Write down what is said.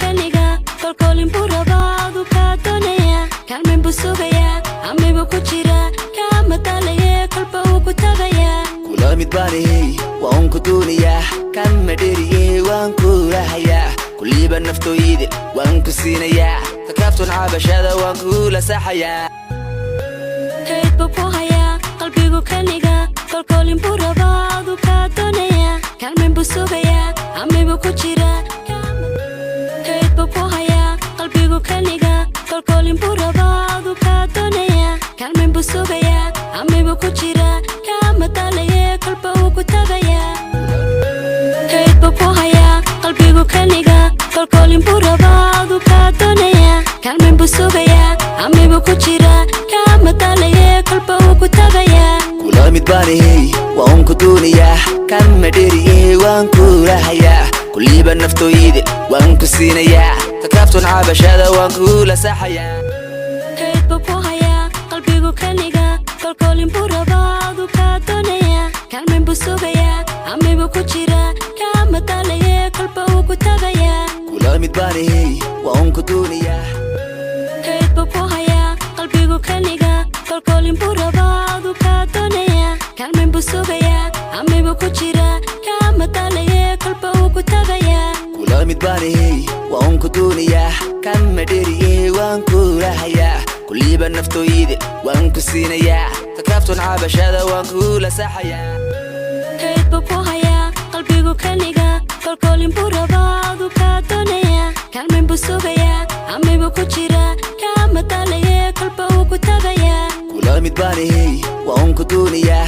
kaniga kolkolin burabadu ka donaya kalmin busugaya amigu ku jira kama dalaya kolba ugu tagaya kula mid baanay waan ku doonaya kan madheriye waan ku rahaya kulliba naftoyde waan ku siinaya takaftun cabashada waan ku la saxaya kaydba ku haya qalbigu kaniga kolkolin burabadu ka donaya kalmin busugaya amigu ku jira kaydba ku haya qalbigu kaniga kolkolin burabadu ka donaya kalmin busugaya amigu ku jira kama dalaya kolba ugu tagaya kaydba ku haya qalbigu kaniga kolkolin burabadu ka donaya kalmin busugaya amigu ku jira kama dalaya kolba ugu tagaya kula mid baanay waan ku doonaya kan madheriye waan ku rahaya kulliba naftoyde waan ku siinaya takaftun cabashada waan ku la saxaya kaydba ku haya qalbigu kaniga kolkolin burabadu ka donaya kalmin busugaya amigu ku jira kama dalaya kolba ugu tagaya kula mid baanay waan ku doonaya kaydba ku haya qalbigu kaniga kolkolin burabadu ka donaya kalmin busugaya amigu ku jira kama dalaya kolba ugu tagaya kula mid baanay waan ku doonaya kan madheriye waan ku rahaya kulliba naftoyde waan ku siinaya takaftun cabashada waan ku la saxaya kaydba ku haya qalbigu kaniga kolkolin burabadu ka donaya kalmin busugaya amigu ku jira kama dalaya kolba ugu tagaya kula mid baanay waan ku doonaya